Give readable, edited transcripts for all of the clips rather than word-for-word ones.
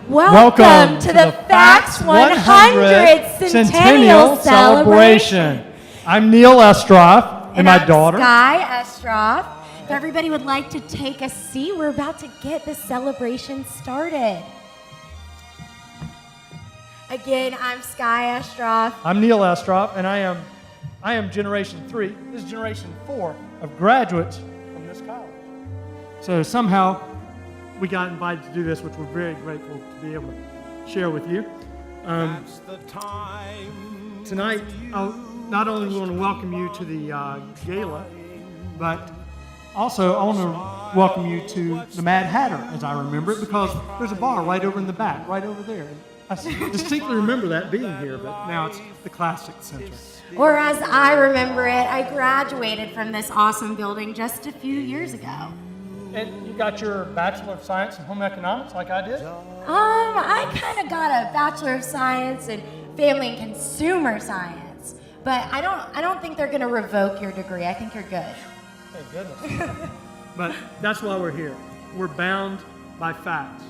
Welcome to the FACS 100 Centennial Celebration. I'm Neil Estroff, and my daughter, Sky Estroff. If everybody would like to take a seat, we're about to get the celebration started. Again, I'm Sky Estroff. I'm Neil Estroff, and I am Generation 3. This is Generation 4 of graduates from this college. So somehow we got invited to do this, which we're very grateful to be able to share with you. Tonight, I not only want to welcome you to the Gala, but also I want to welcome you to the Mad Hatter, as I remember it, because there's a bar right over in the back, right over there. I distinctly remember that being here, but now it's the Classic Center. Or as I remember it, I graduated from this awesome building just a few years ago. And you got your Bachelor of Science in Home Economics like I did? I kind of got a Bachelor of Science in Family and Consumer Science, but I don't think they're going to revoke your degree. I think you're good. Thank goodness. But that's why we're here. We're bound by facts.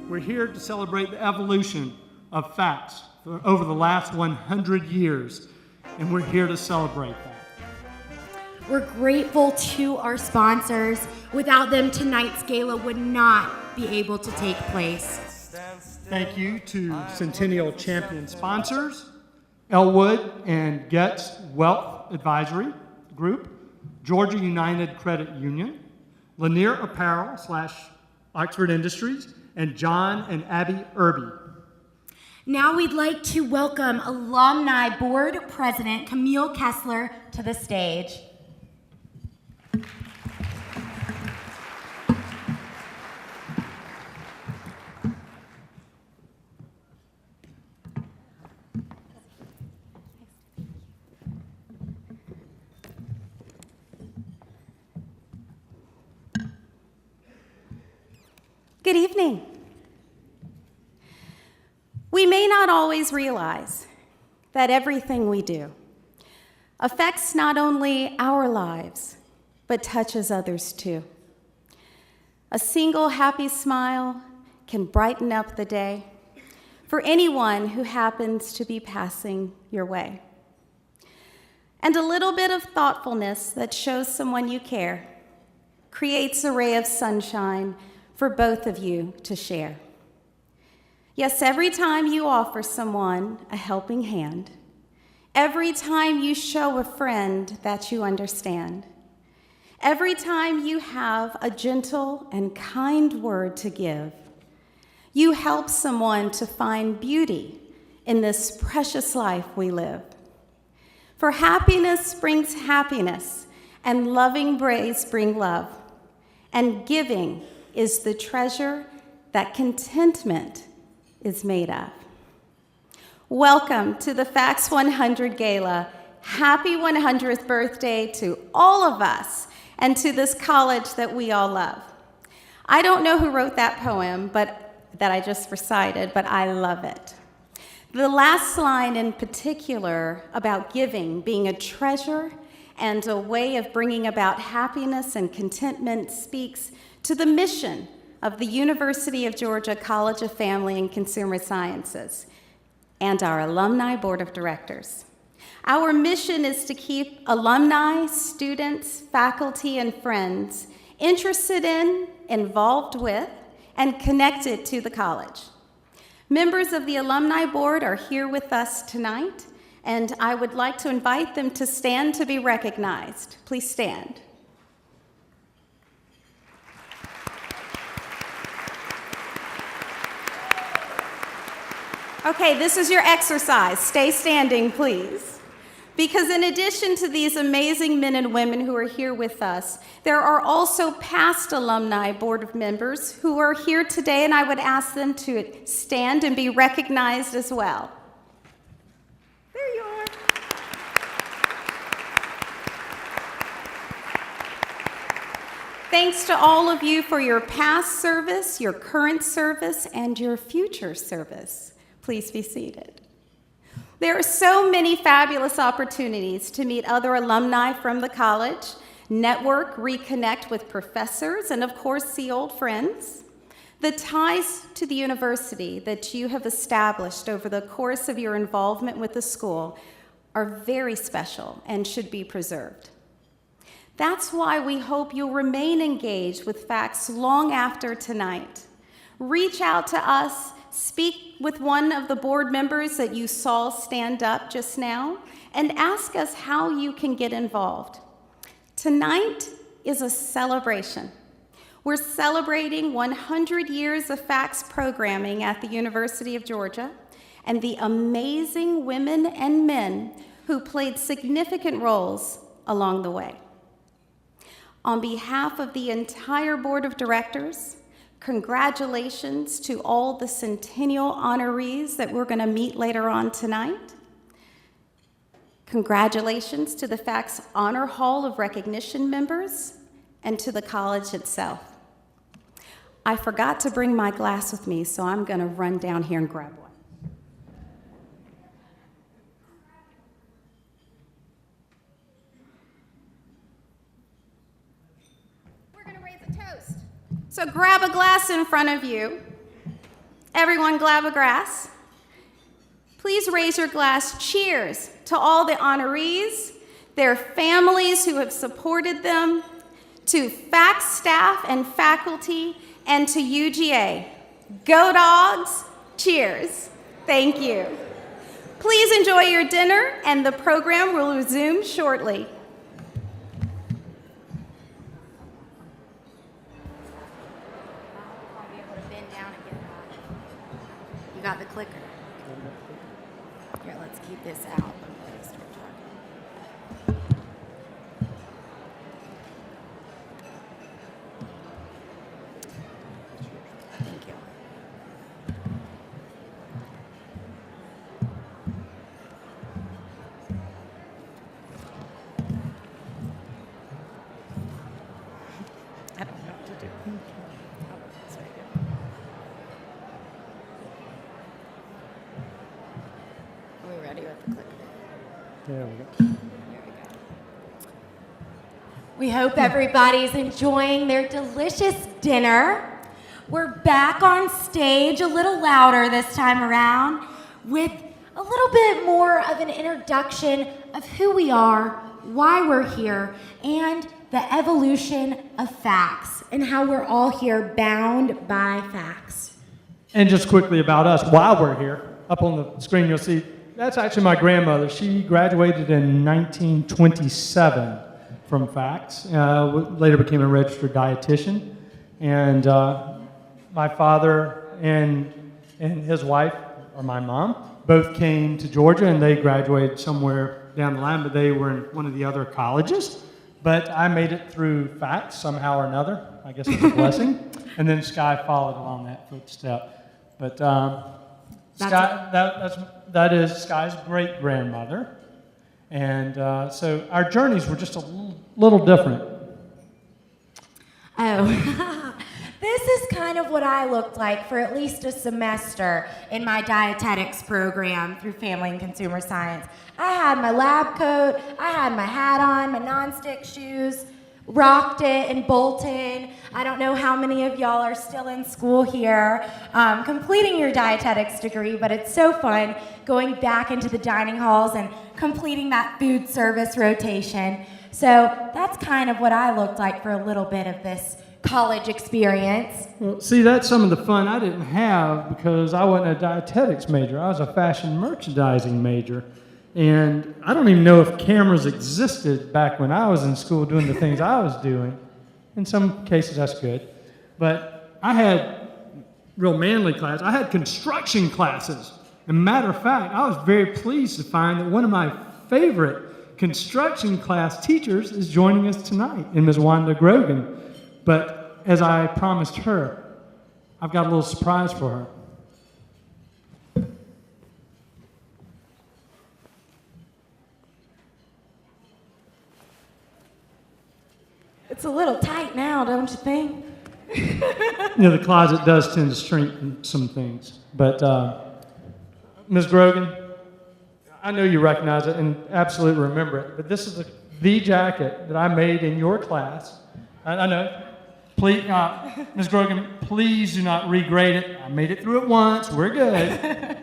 We're here to celebrate the evolution of facts over the last 100 years, and we're here to celebrate that. We're grateful to our sponsors. Without them, tonight's gala would not be able to take place. Thank you to Centennial Champion sponsors, Elwood and Getz Wealth Advisory Group, Georgia United Credit Union, Lanier Apparel / Oxford Industries, and John and Abby Irby. Now we'd like to welcome Alumni Board President Camille Kessler to the stage. Good evening. We may not always realize that everything we do affects not only our lives, but touches others too. A single happy smile can brighten up the day for anyone who happens to be passing your way. And a little bit of thoughtfulness that shows someone you care creates a ray of sunshine for both of you to share. Yes, every time you offer someone a helping hand, every time you show a friend that you understand, every time you have a gentle and kind word to give, you help someone to find beauty in this precious life we live. For happiness brings happiness, and loving ways bring love, and giving is the treasure that contentment is made of. Welcome to the FACS 100 Gala. Happy 100th birthday to all of us and to this college that we all love. I don't know who wrote that poem that I just recited, but I love it. The last line in particular about giving being a treasure and a way of bringing about happiness and contentment speaks to the mission of the University of Georgia College of Family and Consumer Sciences and our Alumni Board of Directors. Our mission is to keep alumni, students, faculty, and friends interested in, involved with, and connected to the college. Members of the Alumni Board are here with us tonight, and I would like to invite them to stand to be recognized. Please stand. Okay, this is your exercise. Stay standing, please. Because in addition to these amazing men and women who are here with us, there are also past alumni board members who are here today, and I would ask them to stand and be recognized as well. There you are. Thanks to all of you for your past service, your current service, and your future service. Please be seated. There are so many fabulous opportunities to meet other alumni from the college, network, reconnect with professors, and of course, see old friends. The ties to the university that you have established over the course of your involvement with the school are very special and should be preserved. That's why we hope you'll remain engaged with FACS long after tonight. Reach out to us, speak with one of the board members that you saw stand up just now, and ask us how you can get involved. Tonight is a celebration. We're celebrating 100 years of FACS programming at the University of Georgia and the amazing women and men who played significant roles along the way. On behalf of the entire board of directors, congratulations to all the centennial honorees that we're going to meet later on tonight. Congratulations to the FACS Honor Hall of Recognition members and to the college itself. I forgot to bring my glass with me, so I'm going to run down here and grab one. So grab a glass in front of you. Everyone grab a glass. Please raise your glass. Cheers to all the honorees, their families who have supported them, to FACS staff and faculty, and to UGA. Go Dogs, cheers. Thank you. Please enjoy your dinner, and the program will resume shortly. You got the clicker. Here, let's keep this out. Thank you. I don't know what to do. Are we ready with the clicker? There we go. There we go. We hope everybody's enjoying their delicious dinner. We're back on stage a little louder this time around with a little bit more of an introduction of who we are, why we're here, and the evolution of FACS and how we're all here bound by FACS. And just quickly about us, while we're here, up on the screen you'll see, that's actually my grandmother. She graduated in 1927 from FACS, later became a registered dietitian. And my father and his wife, or my mom, both came to Georgia, and they graduated somewhere down the line, but they were in one of the other colleges. But I made it through FACS somehow or another. I guess it's a blessing. And then Sky followed along that footstep. But that is Sky's great-grandmother. And so our journeys were just a little different. Oh, this is kind of what I looked like for at least a semester in my dietetics program through Family and Consumer Science. I had my lab coat, I had my hat on, my nonstick shoes, rocked it in Bolton. I don't know how many of y'all are still in school here, completing your dietetics degree, but it's so fun going back into the dining halls and completing that food service rotation. So that's kind of what I looked like for a little bit of this college experience. Well, see, that's some of the fun I didn't have because I wasn't a dietetics major. I was a fashion merchandising major. And I don't even know if cameras existed back when I was in school doing the things I was doing. In some cases, that's good. But I had real manly classes. I had construction classes. As a matter of fact, I was very pleased to find that one of my favorite construction class teachers is joining us tonight, in Ms. Wanda Grogan. But as I promised her, I've got a little surprise for her. It's a little tight now, don't you think? The closet does tend to shrink in some things. But Ms. Grogan, I know you recognize it and absolutely remember it, but this is the jacket that I made in your class. I know. Please, Ms. Grogan, please do not regrade it. I made it through it once. We're good.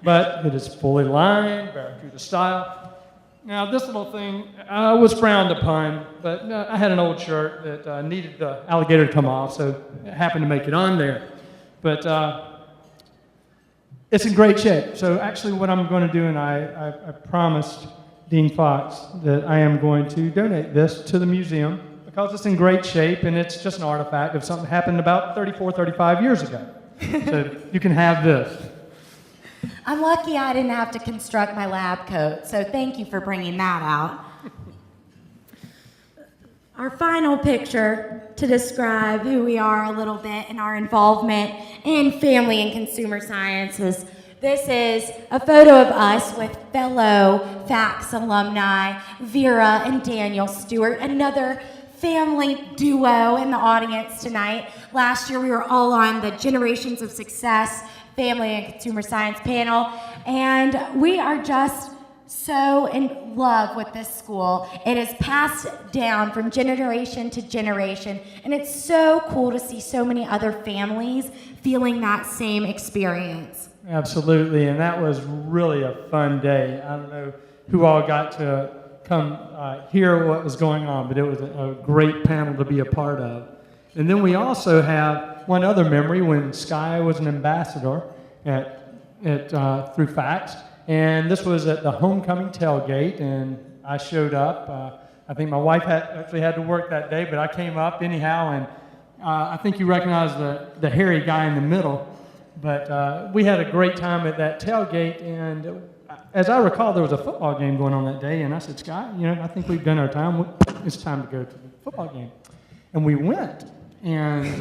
But it is fully lined, Barracuda style. Now, this little thing was frowned upon, but I had an old shirt that needed the alligator to come off, so I happened to make it on there. But it's in great shape. So actually what I'm going to do, and I promised Dean Fox that I am going to donate this to the museum because it's in great shape and it's just an artifact of something that happened about 35 years ago. So you can have this. I'm lucky I didn't have to construct my lab coat, so thank you for bringing that out. Our final picture to describe who we are a little bit and our involvement in family and consumer sciences. This is a photo of us with fellow FACS alumni, Vera and Daniel Stewart, another family duo in the audience tonight. Last year we were all on the Generations of Success Family and Consumer Science panel, and we are just so in love with this school. It is passed down from generation to generation, and it's so cool to see so many other families feeling that same experience. Absolutely, and that was really a fun day. I don't know who all got to come hear what was going on, but it was a great panel to be a part of. And then we also have one other memory when Sky was an ambassador through FACS, and this was at the homecoming tailgate, and I showed up. I think my wife actually had to work that day, but I came up anyhow, and I think you recognize the hairy guy in the middle. But we had a great time at that tailgate, and as I recall, there was a football game going on that day, and I said, Sky, I think we've done our time. It's time to go to the football game. And we went. And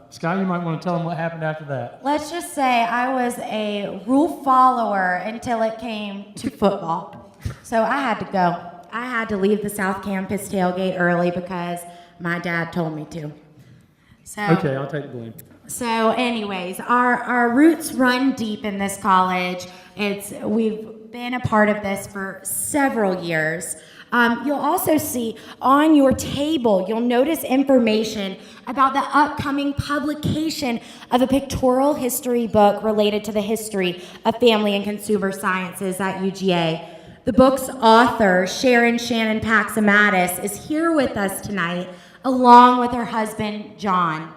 Sky, you might want to tell them what happened after that. Let's just say I was a rule follower until it came to football. So I had to go. I had to leave the South Campus tailgate early because my dad told me to. So, okay, I'll take the blame. So anyways, our roots run deep in this college. We've been a part of this for several years. You'll also see on your table, you'll notice information about the upcoming publication of a pictorial history book related to the history of family and consumer sciences at UGA. The book's author, Sharon Shannon Paxamatis, is here with us tonight, along with her husband, John.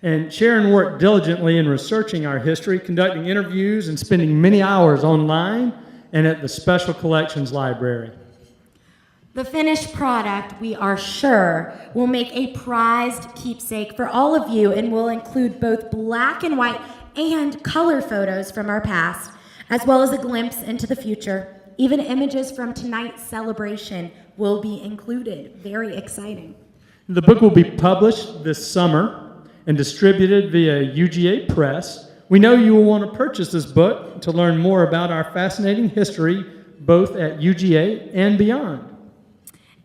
And Sharon worked diligently in researching our history, conducting interviews, and spending many hours online and at the Special Collections Library. The finished product, we are sure, will make a prized keepsake for all of you and will include both black and white and color photos from our past, as well as a glimpse into the future. Even images from tonight's celebration will be included. Very exciting. The book will be published this summer and distributed via UGA Press. We know you will want to purchase this book to learn more about our fascinating history, both at UGA and beyond.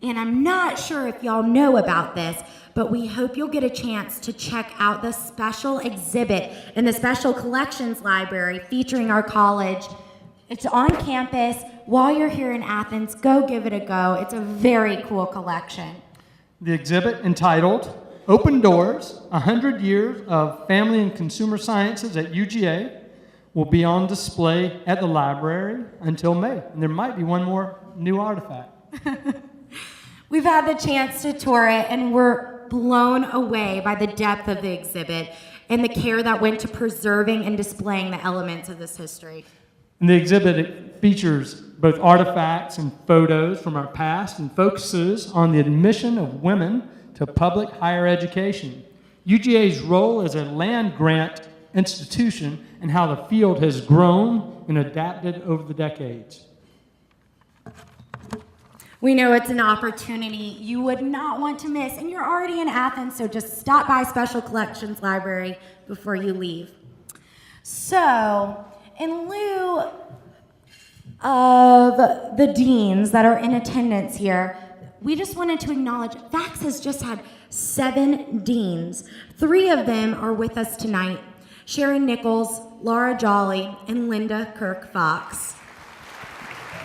And I'm not sure if y'all know about this, but we hope you'll get a chance to check out the special exhibit in the Special Collections Library featuring our college. It's on campus. While you're here in Athens, go give it a go. It's a very cool collection. The exhibit, entitled Open Doors, 100 Years of Family and Consumer Sciences at UGA, will be on display at the library until May. And there might be one more new artifact. We've had the chance to tour it, and we're blown away by the depth of the exhibit and the care that went to preserving and displaying the elements of this history. And the exhibit features both artifacts and photos from our past and focuses on the admission of women to public higher education, UGA's role as a land-grant institution, and how the field has grown and adapted over the decades. We know it's an opportunity you would not want to miss, and you're already in Athens, so just stop by Special Collections Library before you leave. So, in lieu of the deans that are in attendance here, we just wanted to acknowledge FACS has just had 7 deans. 3 of them are with us tonight: Sharon Nichols, Laura Jolly, and Linda Kirk Fox.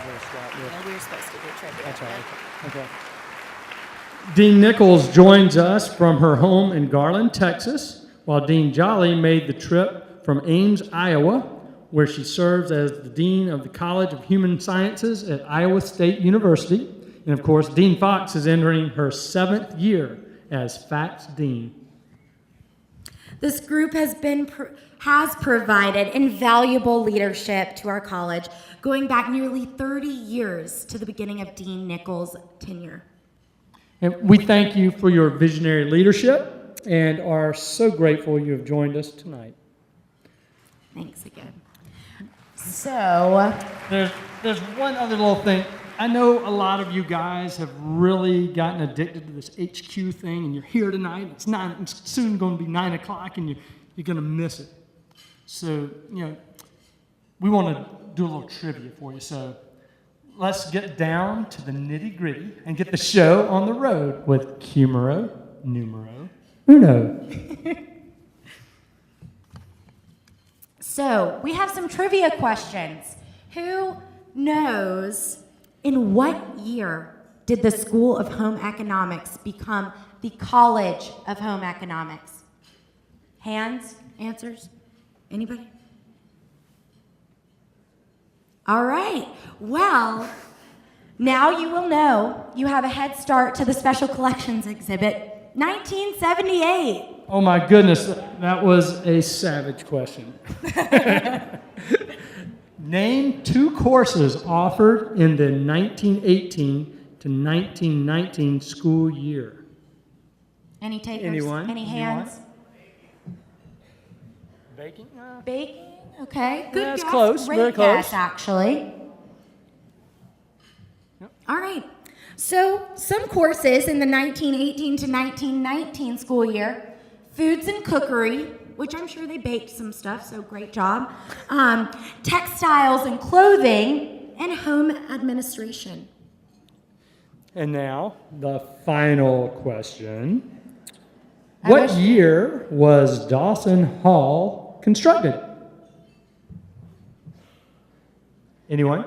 We were supposed to do trivia. That's right. Okay. Dean Nichols joins us from her home in Garland, Texas, while Dean Jolly made the trip from Ames, Iowa, where she serves as the Dean of the College of Human Sciences at Iowa State University. And of course, Dean Fox is entering her 7th year as FACS Dean. This group has provided invaluable leadership to our college, going back nearly 30 years to the beginning of Dean Nichols' tenure. And we thank you for your visionary leadership and are so grateful you have joined us tonight. Thanks again. So, there's one other little thing. I know a lot of you guys have really gotten addicted to this HQ thing, and you're here tonight. It's soon going to be 9 o'clock, and you're going to miss it. So, we want to do a little trivia for you. So, let's get down to the nitty-gritty and get the show on the road with Cumero, Numero, Uno. So, we have some trivia questions. Who knows in what year did the School of Home Economics become the College of Home Economics? Hands? Answers? Anybody? All right. Well, now you will know you have a head start to the Special Collections exhibit, 1978. Oh my goodness, that was a savage question. Name 2 courses offered in the 1918 to 1919 school year. Any takers? Anyone? Any hands? Baking? Baking? Okay. Good That's guess. close. Great Very close. guess, actually. Yep. All right. So, some courses in the 1918 to 1919 school year: foods and cookery, which I'm sure they baked some stuff, so great job. Textiles and clothing, and home administration. And now, the final question. I What wish- year was Dawson Hall constructed? Anyone?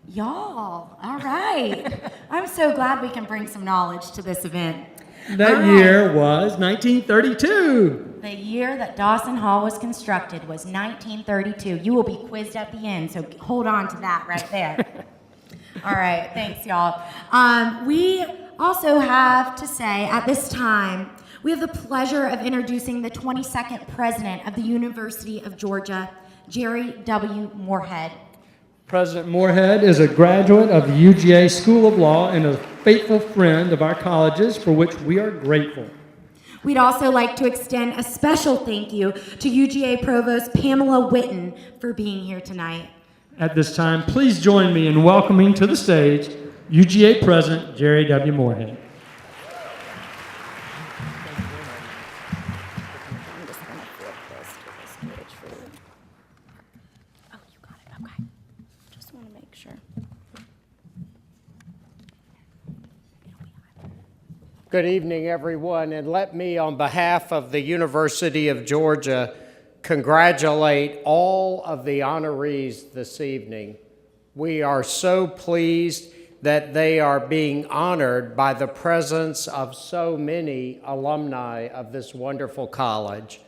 Y'all, all right. I'm so glad we can bring some knowledge to this event. That All right. year was 1932. The year that Dawson Hall was constructed was 1932. You will be quizzed at the end, so hold on to that right there. All right, thanks, y'all. We also have to say at this time, we have the pleasure of introducing the 22nd president of the University of Georgia, Jerry W. Moorhead. President Moorhead is a graduate of the UGA School of Law and a faithful friend of our colleges, for which we are grateful. We'd also like to extend a special thank you to UGA Provost Pamela Witten for being here tonight. At this time, please join me in welcoming to the stage UGA President Jerry W. Moorhead. I'm just going to flip this to the stage for you. Oh, you got it. Okay. Just want to make sure. Good evening, everyone, and let me, on behalf of the University of Georgia, congratulate all of the honorees this evening. We are so pleased that they are being honored by the presence of so many alumni of this wonderful college.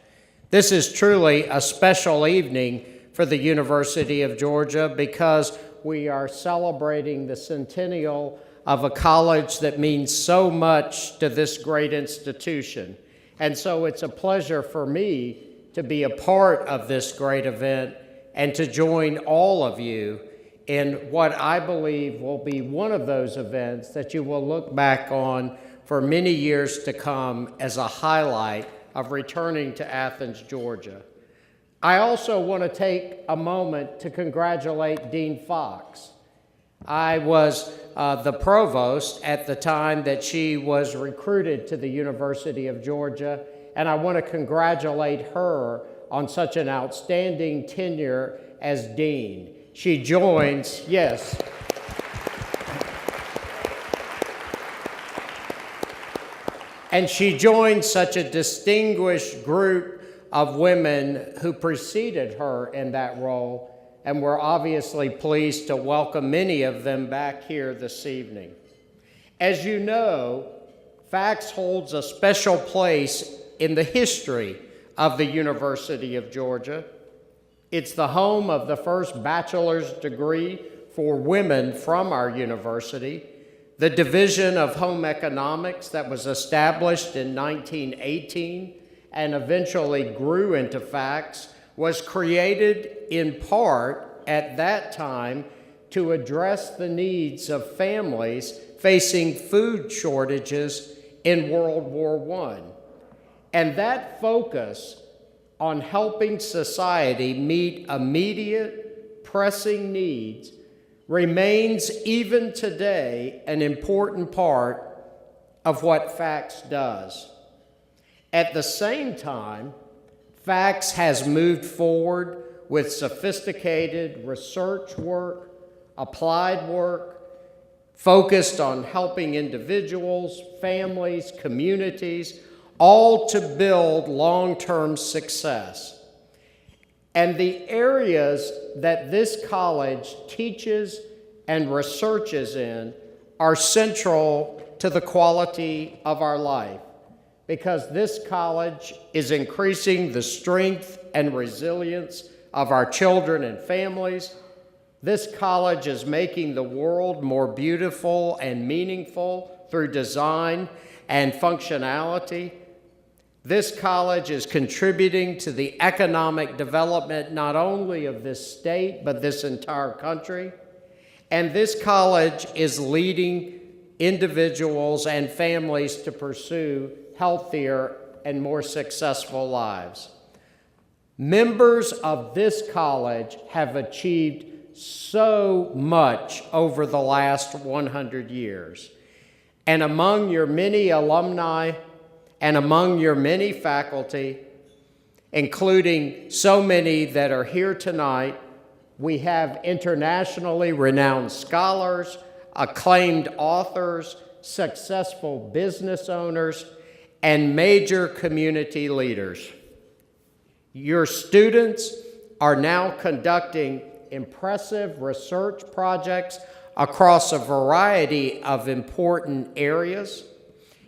This is truly a special evening for the University of Georgia because we are celebrating the centennial of a college that means so much to this great institution. And so it's a pleasure for me to be a part of this great event and to join all of you in what I believe will be one of those events that you will look back on for many years to come as a highlight of returning to Athens, Georgia. I also want to take a moment to congratulate Dean Fox. I was the provost at the time that she was recruited to the University of Georgia, and I want to congratulate her on such an outstanding tenure as dean. She joins, yes. And she joined such a distinguished group of women who preceded her in that role, and we're obviously pleased to welcome many of them back here this evening. As you know, FACS holds a special place in the history of the University of Georgia. It's the home of the first bachelor's degree for women from our university. The Division of Home Economics that was established in 1918 and eventually grew into FACS was created in part at that time to address the needs of families facing food shortages in World War I. And that focus on helping society meet immediate, pressing needs remains even today an important part of what FACS does. At the same time, FACS has moved forward with sophisticated research work, applied work, focused on helping individuals, families, communities, all to build long-term success. And the areas that this college teaches and researches in are central to the quality of our life, because this college is increasing the strength and resilience of our children and families. This college is making the world more beautiful and meaningful through design and functionality. This college is contributing to the economic development not only of this state, but this entire country. And this college is leading individuals and families to pursue healthier and more successful lives. Members of this college have achieved so much over the last 100 years. And among your many alumni and among your many faculty, including so many that are here tonight, we have internationally renowned scholars, acclaimed authors, successful business owners, and major community leaders. Your students are now conducting impressive research projects across a variety of important areas.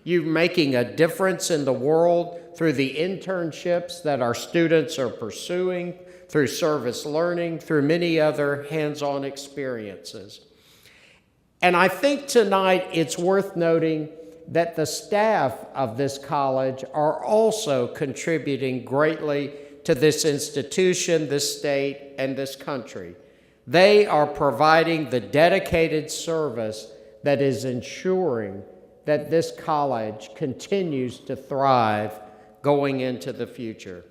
You're making a difference in the world through the internships that our students are pursuing, through service learning, through many other hands-on experiences. And I think tonight it's worth noting that the staff of this college are also contributing greatly to this institution, this state, and this country. They are providing the dedicated service that is ensuring that this college continues to thrive going into the future.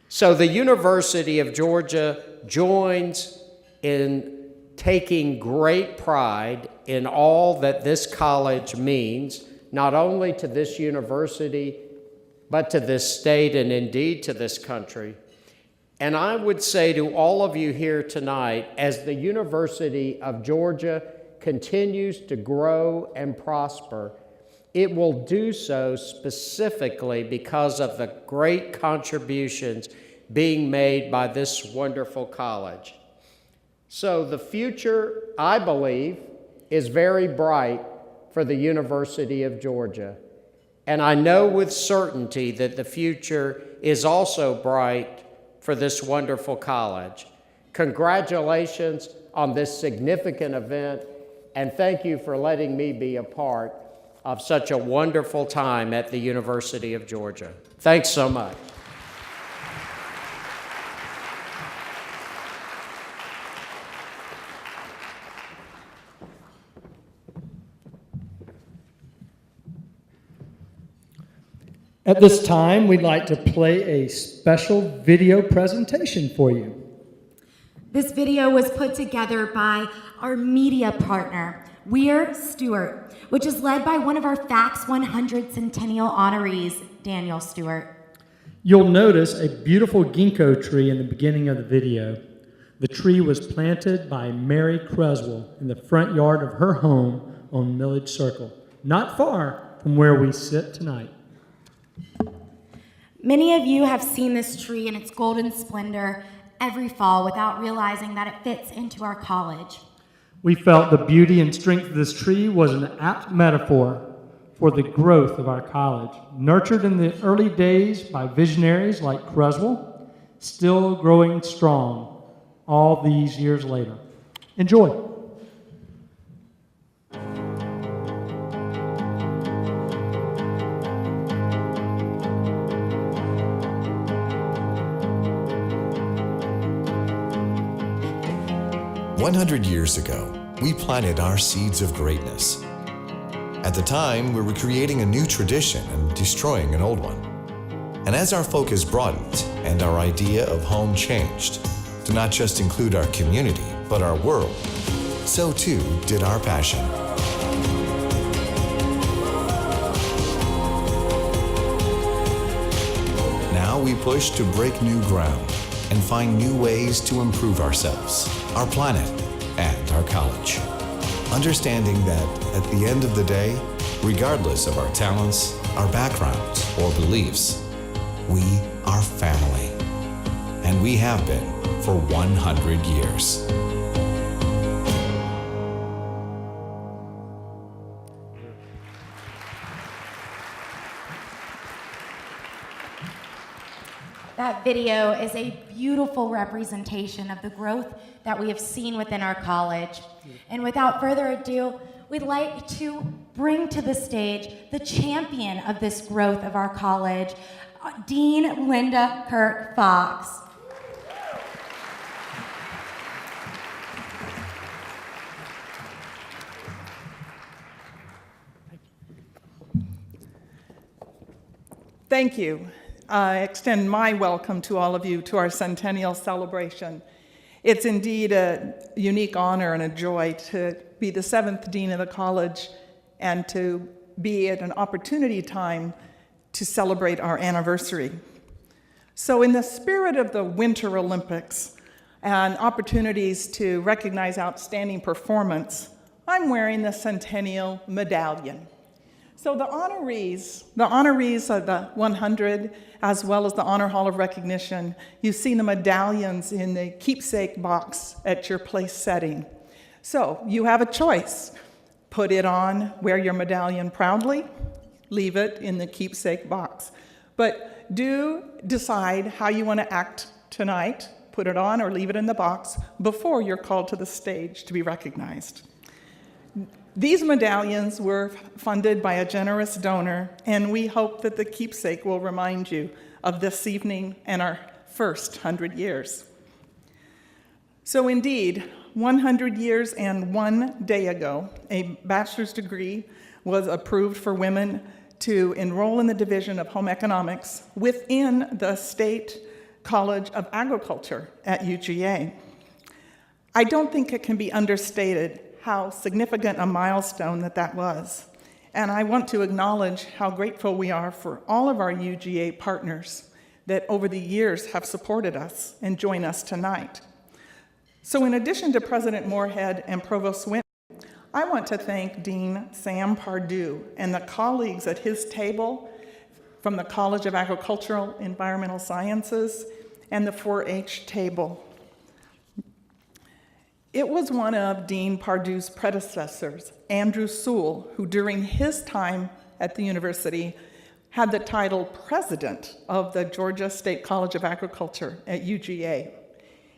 So the University of Georgia joins in taking great pride in all that this college means, not only to this university, but to this state and indeed to this country. And I would say to all of you here tonight, as the University of Georgia continues to grow and prosper, it will do so specifically because of the great contributions being made by this wonderful college. So the future, I believe, is very bright for the University of Georgia. And I know with certainty that the future is also bright for this wonderful college. Congratulations on this significant event, and thank you for letting me be a part of such a wonderful time at the University of Georgia. Thanks so much. At this time, we'd like to play a special video presentation for you. This video was put together by our media partner, Weir Stewart, which is led by one of our FACS 100 Centennial honorees, Daniel Stewart. You'll notice a beautiful ginkgo tree in the beginning of the video. The tree was planted by Mary Creswell in the front yard of her home on Millage Circle, not far from where we sit tonight. Many of you have seen this tree in its golden splendor every fall without realizing that it fits into our college. We felt the beauty and strength of this tree was an apt metaphor for the growth of our college, nurtured in the early days by visionaries like Creswell, still growing strong all these years later. Enjoy. "100 years ago, we planted our seeds of greatness. At the time, we were creating a new tradition and destroying an old one. And as our focus broadened and our idea of home changed to not just include our community, but our world, so too did our passion. Now we push to break new ground and find new ways to improve ourselves, our planet, and our college. Understanding that at the end of the day, regardless of our talents, our backgrounds, or beliefs, we are family. And we have been for 100 years. That video is a beautiful representation of the growth that we have seen within our college. And without further ado, we'd like to bring to the stage the champion of this growth of our college, Dean Linda Kirk Fox. Thank you. I extend my welcome to all of you to our centennial celebration. It's indeed a unique honor and a joy to be the 7th dean of the college and to be at an opportunity time to celebrate our anniversary. So in the spirit of the Winter Olympics and opportunities to recognize outstanding performance, I'm wearing the Centennial Medallion. So the honorees of the 100, as well as the Honor Hall of Recognition, you've seen the medallions in the keepsake box at your place setting. So you have a choice. Put it on, wear your medallion proudly, leave it in the keepsake box. But do decide how you want to act tonight, put it on or leave it in the box before you're called to the stage to be recognized. These medallions were funded by a generous donor, and we hope that the keepsake will remind you of this evening and our first 100 years. So indeed, 100 years and 1 day ago, a bachelor's degree was approved for women to enroll in the Division of Home Economics within the State College of Agriculture at UGA. I don't think it can be understated how significant a milestone that was. And I want to acknowledge how grateful we are for all of our UGA partners that over the years have supported us and join us tonight. So in addition to President Moorhead and Provost Swinton, I want to thank Dean Sam Pardue and the colleagues at his table from the College of Agricultural Environmental Sciences and the 4-H table. It was one of Dean Pardue's predecessors, Andrew Sewell, who during his time at the university had the title president of the Georgia State College of Agriculture at UGA.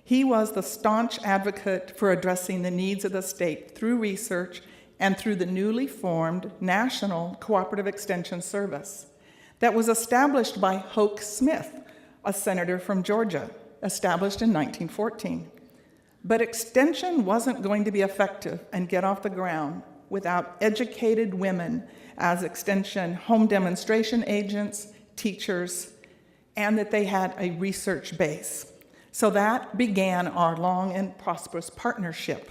He was the staunch advocate for addressing the needs of the state through research and through the newly formed National Cooperative Extension Service that was established by Hoke Smith, a senator from Georgia, established in 1914. But extension wasn't going to be effective and get off the ground without educated women as extension home demonstration agents, teachers, and that they had a research base. So that began our long and prosperous partnership.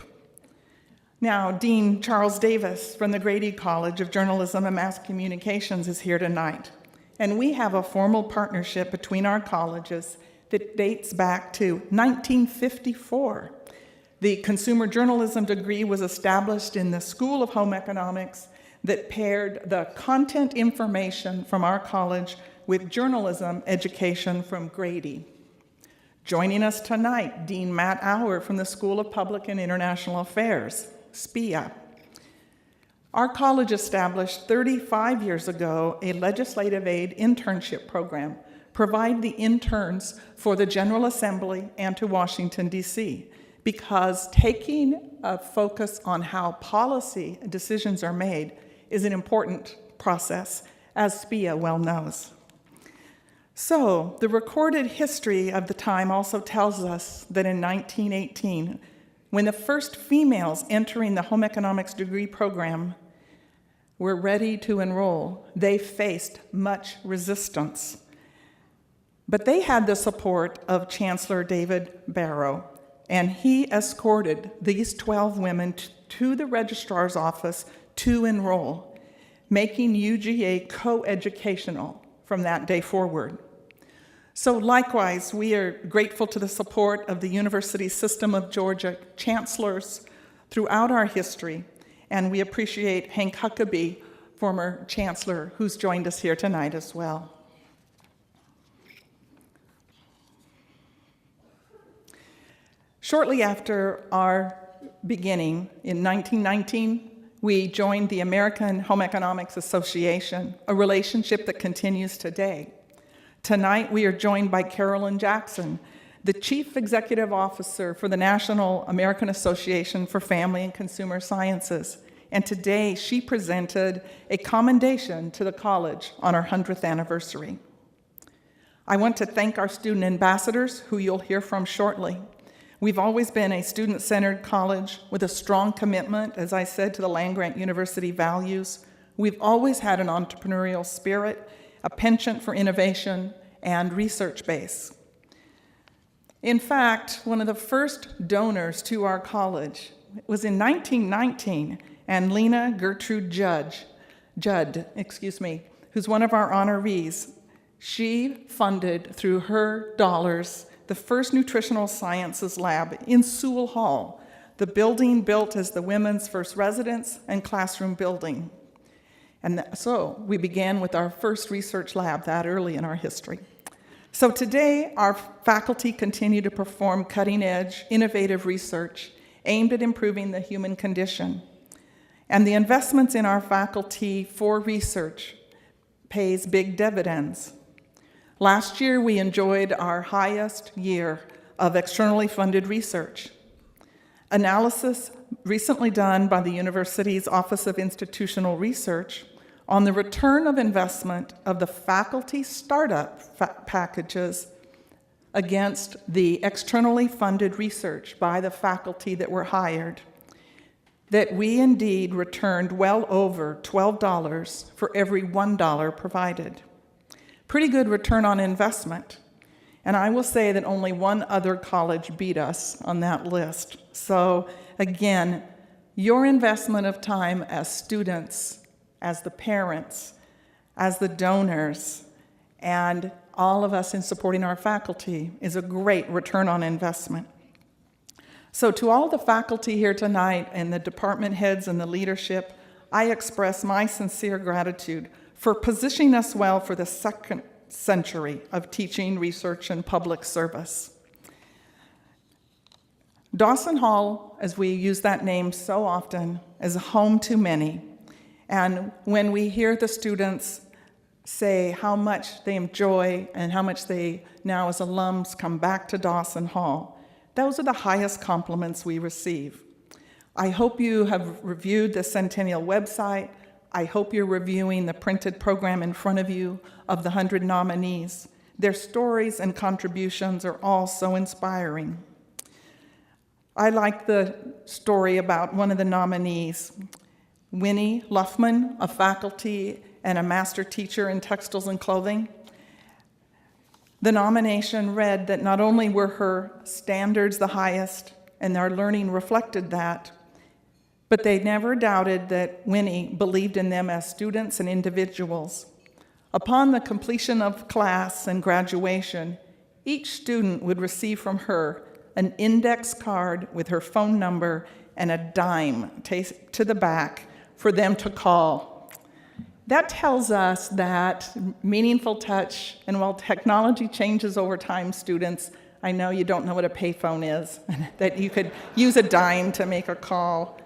Now, Dean Charles Davis from the Grady College of Journalism and Mass Communications is here tonight. And we have a formal partnership between our colleges that dates back to 1954. The consumer journalism degree was established in the School of Home Economics that paired the content information from our college with journalism education from Grady. Joining us tonight, Dean Matt Auer from the School of Public and International Affairs. SPIA. Our college established 35 years ago a legislative aid internship program, provide the interns for the General Assembly and to Washington, D.C., because taking a focus on how policy decisions are made is an important process, as SPIA well knows. So, the recorded history of the time also tells us that in 1918, when the first females entering the home economics degree program were ready to enroll, they faced much resistance. But they had the support of Chancellor David Barrow, and he escorted these 12 women to the registrar's office to enroll, making UGA co-educational from that day forward. So likewise, we are grateful to the support of the University System of Georgia chancellors throughout our history, and we appreciate Hank Huckabee, former chancellor, who's joined us here tonight as well. Shortly after our beginning in 1919, we joined the American Home Economics Association, a relationship that continues today. Tonight, we are joined by Carolyn Jackson, the Chief Executive Officer for the National American Association for Family and Consumer Sciences. And today, she presented a commendation to the college on our 100th anniversary. I want to thank our student ambassadors, who you'll hear from shortly. We've always been a student-centered college with a strong commitment, as I said, to the land-grant university values. We've always had an entrepreneurial spirit, a penchant for innovation, and research base. In fact, one of the first donors to our college was in 1919, and Lena Gertrude Judd, who's one of our honorees. She funded, through her dollars, the first nutritional sciences lab in Sewell Hall, the building built as the women's first residence and classroom building. And so we began with our first research lab that early in our history. So today, our faculty continue to perform cutting-edge, innovative research aimed at improving the human condition. And the investments in our faculty for research pays big dividends. Last year, we enjoyed our highest year of externally funded research. Analysis recently done by the university's Office of Institutional Research on the return of investment of the faculty startup packages against the externally funded research by the faculty that were hired, that we indeed returned well over $12 for every $1 provided. Pretty good return on investment. And I will say that only one other college beat us on that list. So again, your investment of time as students, as the parents, as the donors, and all of us in supporting our faculty is a great return on investment. So to all the faculty here tonight and the department heads and the leadership, I express my sincere gratitude for positioning us well for the second century of teaching, research, and public service. Dawson Hall, as we use that name so often, is home to many. And when we hear the students say how much they enjoy and how much they now as alums come back to Dawson Hall, those are the highest compliments we receive. I hope you have reviewed the Centennial website. I hope you're reviewing the printed program in front of you of the 100 nominees. Their stories and contributions are all so inspiring. I like the story about one of the nominees, Winnie Luffman, a faculty and a master teacher in textiles and clothing. The nomination read that not only were her standards the highest and our learning reflected that, but they never doubted that Winnie believed in them as students and individuals. Upon the completion of class and graduation, each student would receive from her an index card with her phone number and a dime to the back for them to call. That tells us that meaningful touch, and while technology changes over time, students, I know you don't know what a payphone is, that you could use a dime to make a call.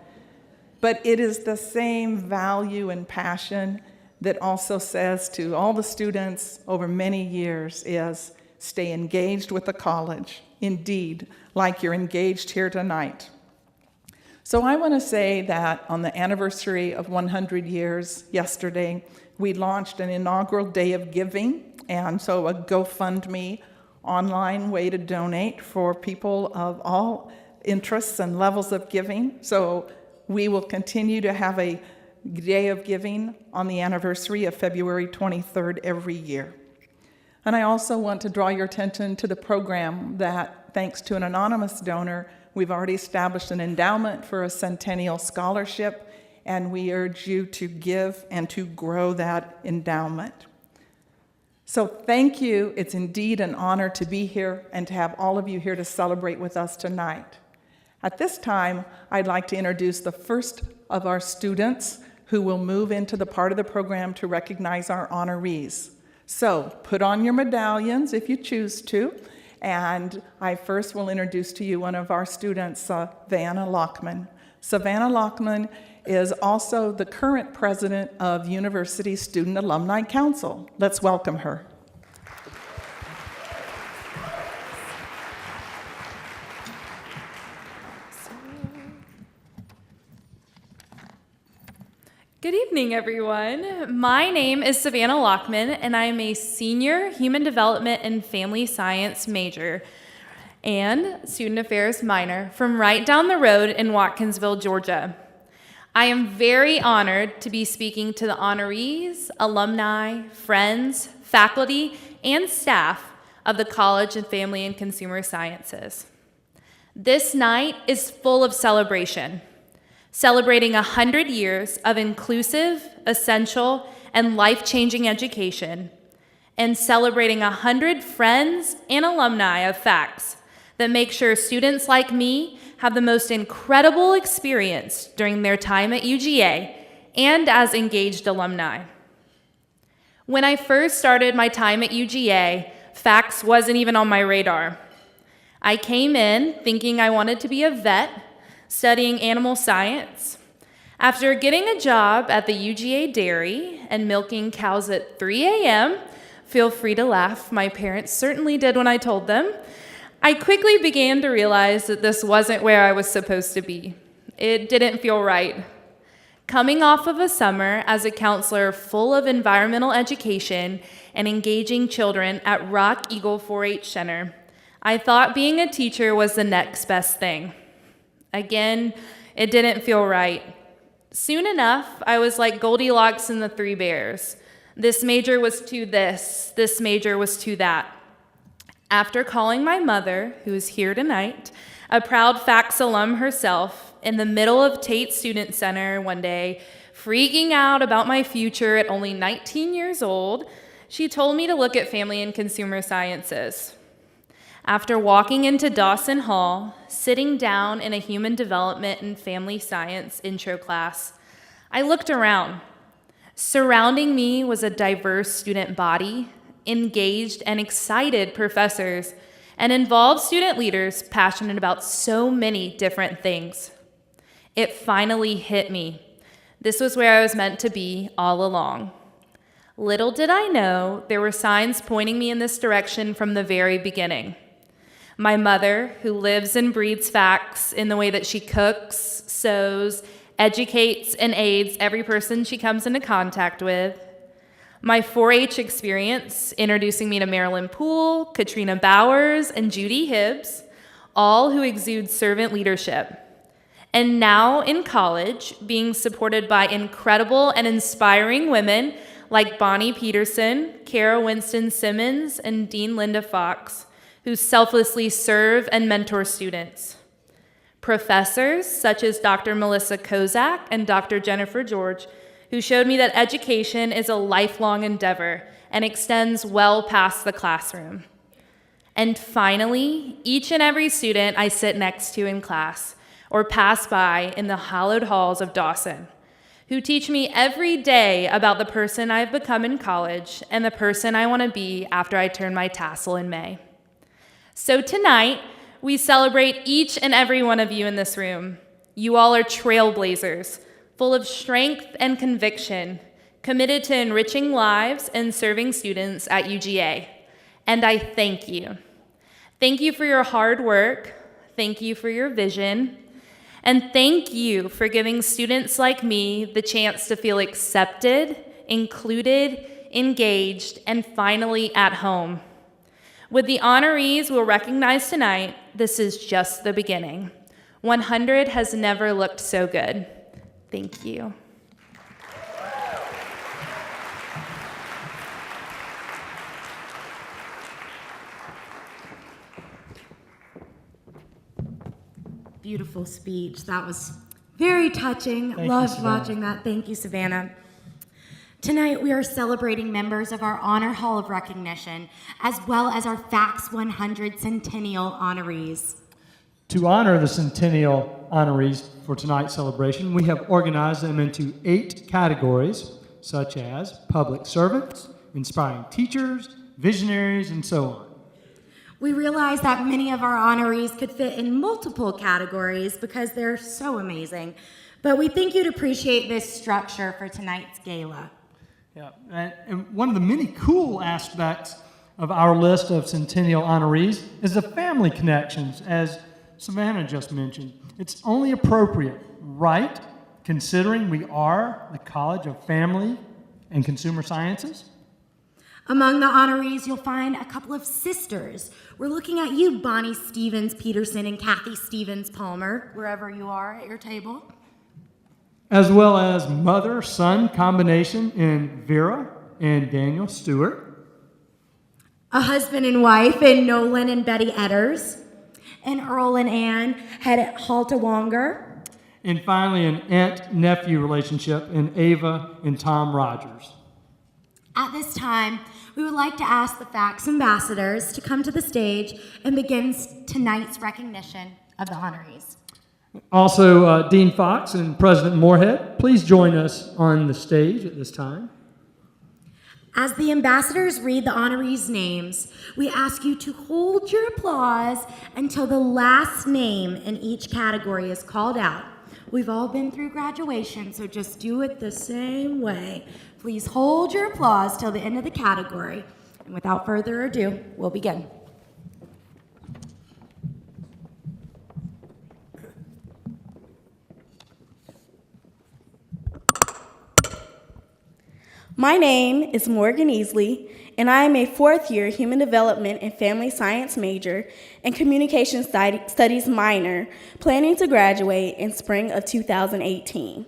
but it is the same value and passion that also says to all the students over many years is stay engaged with the college, indeed, like you're engaged here tonight. So I want to say that on the anniversary of 100 years yesterday, we launched an inaugural day of giving, and so a GoFundMe online way to donate for people of all interests and levels of giving. So we will continue to have a day of giving on the anniversary of February 23rd every year. And I also want to draw your attention to the program that, thanks to an anonymous donor, we've already established an endowment for a centennial scholarship, and we urge you to give and to grow that endowment. So thank you. It's indeed an honor to be here and to have all of you here to celebrate with us tonight. At this time, I'd like to introduce the first of our students who will move into the part of the program to recognize our honorees. So put on your medallions if you choose to, and I first will introduce to you one of our students, Savannah Lockman. Savannah Lockman is also the current president of University Student Alumni Council. Let's welcome her. Good evening, everyone. My name is Savannah Lockman, and I am a senior human development and family science major and student affairs minor from right down the road in Watkinsville, Georgia. I am very honored to be speaking to the honorees, alumni, friends, faculty, and staff of the College of Family and Consumer Sciences. This night is full of celebration. Celebrating 100 years of inclusive, essential, and life-changing education, and celebrating 100 friends and alumni of FACS that make sure students like me have the most incredible experience during their time at UGA and as engaged alumni. When I first started my time at UGA, FACS wasn't even on my radar. I came in thinking I wanted to be a vet, studying animal science. After getting a job at the UGA dairy and milking cows at 3 a.m., feel free to laugh, my parents certainly did when I told them, I quickly began to realize that this wasn't where I was supposed to be. It didn't feel right. Coming off of a summer as a counselor full of environmental education and engaging children at Rock Eagle 4-H Center, I thought being a teacher was the next best thing. Again, it didn't feel right. Soon enough, I was like Goldilocks and the Three Bears. This major was to this major was to that. After calling my mother, who is here tonight, a proud FACS alum herself, in the middle of Tate Student Center one day, freaking out about my future at only 19 years old, she told me to look at Family and Consumer Sciences. After walking into Dawson Hall, sitting down in a human development and family science intro class, I looked around. Surrounding me was a diverse student body, engaged and excited professors, and involved student leaders passionate about so many different things. It finally hit me. This was where I was meant to be all along. Little did I know there were signs pointing me in this direction from the very beginning. My mother, who lives and breathes FACS in the way that she cooks, sews, educates, and aids every person she comes into contact with. My 4-H experience, introducing me to Marilyn Poole, Katrina Bowers, and Judy Hibbs, all who exude servant leadership. And now in college, being supported by incredible and inspiring women like Bonnie Peterson, Kara Winston Simmons, and Dean Linda Fox, who selflessly serve and mentor students. Professors such as Dr. Melissa Kozak and Dr. Jennifer George, who showed me that education is a lifelong endeavor and extends well past the classroom. And finally, each and every student I sit next to in class or pass by in the hallowed halls of Dawson, who teach me every day about the person I've become in college and the person I want to be after I turn my tassel in May. So tonight, we celebrate each and every one of you in this room. You all are trailblazers, full of strength and conviction, committed to enriching lives and serving students at UGA. And I thank you. Thank you for your hard work. Thank you for your vision. And thank you for giving students like me the chance to feel accepted, included, engaged, and finally at home. With the honorees we'll recognize tonight, this is just the beginning. 100 has never looked so good. Thank you. Beautiful speech. That was very touching. Thank you, Loved Savannah. watching that. Thank you, Savannah. Tonight, we are celebrating members of our Honor Hall of Recognition, as well as our FACS 100 Centennial honorees. To honor the Centennial honorees for tonight's celebration, we have organized them into 8 categories, such as public servants, inspiring teachers, visionaries, and so on. We realize that many of our honorees could fit in multiple categories because they're so amazing, but we think you'd appreciate this structure for tonight's gala. Yeah, and one of the many cool aspects of our list of Centennial honorees is the family connections, as Savannah just mentioned. It's only appropriate, right, considering we are the College of Family and Consumer Sciences? Among the honorees, you'll find a couple of sisters. We're looking at you, Bonnie Stevens Peterson and Kathy Stevens Palmer, wherever you are at your table. As well as mother-son combination in Vera and Daniel Stewart. A husband and wife in Nolan and Betty Edders. And Earl and Ann Haltawanger. And finally, an aunt-nephew relationship in Ava and Tom Rogers. At this time, we would like to ask the FACS ambassadors to come to the stage and begin tonight's recognition of the honorees. Also, Dean Fox and President Moorhead, please join us on the stage at this time. As the ambassadors read the honorees' names, we ask you to hold your applause until the last name in each category is called out. We've all been through graduation, so just do it the same way. Please hold your applause till the end of the category. And without further ado, we'll begin. My name is Morgan Easley, and I am a fourth-year Human Development and Family Science major and Communication Studies minor, planning to graduate in spring of 2018.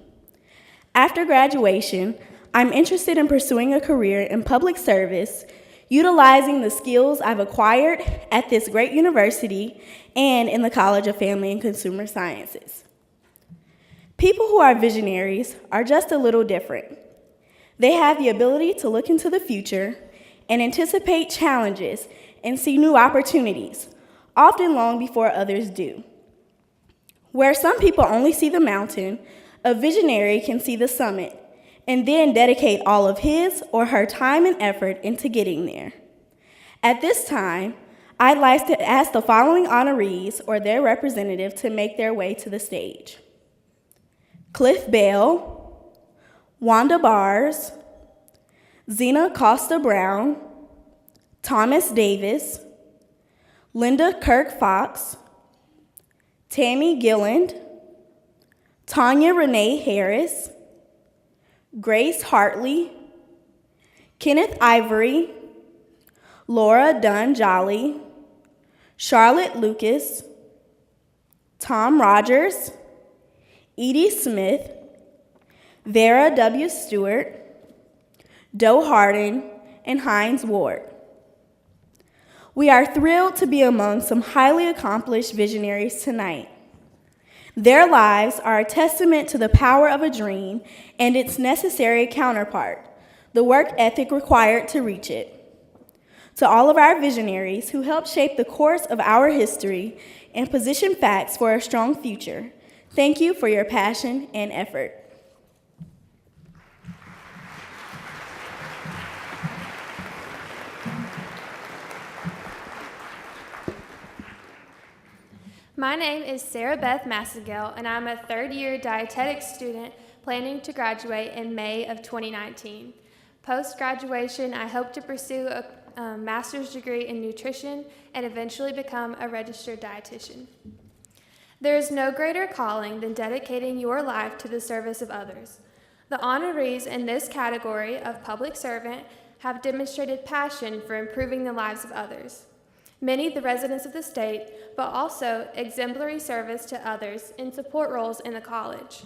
After graduation, I'm interested in pursuing a career in public service, utilizing the skills I've acquired at this great university and in the College of Family and Consumer Sciences. People who are visionaries are just a little different. They have the ability to look into the future and anticipate challenges and see new opportunities, often long before others do. Where some people only see the mountain, a visionary can see the summit and then dedicate all of his or her time and effort into getting there. At this time, I'd like to ask the following honorees or their representative to make their way to the stage. Cliff Bell, Wanda Bars, Zena Costa Brown, Thomas Davis, Linda Kirk Fox, Tammy Gilland, Tanya Renee Harris, Grace Hartley, Kenneth Ivory, Laura Dunn Jolly, Charlotte Lucas, Tom Rogers, Edie Smith, Vera W. Stewart, Doe Harden, and Hines Ward. We are thrilled to be among some highly accomplished visionaries tonight. Their lives are a testament to the power of a dream and its necessary counterpart, the work ethic required to reach it. To all of our visionaries who helped shape the course of our history and position FACS for a strong future, thank you for your passion and effort. My name is Sarah Beth Massengale, and I'm a third-year dietetics student planning to graduate in May of 2019. Post-graduation, I hope to pursue a master's degree in nutrition and eventually become a registered dietitian. There is no greater calling than dedicating your life to the service of others. The honorees in this category of public servant have demonstrated passion for improving the lives of others, many the residents of the state, but also exemplary service to others in support roles in the college.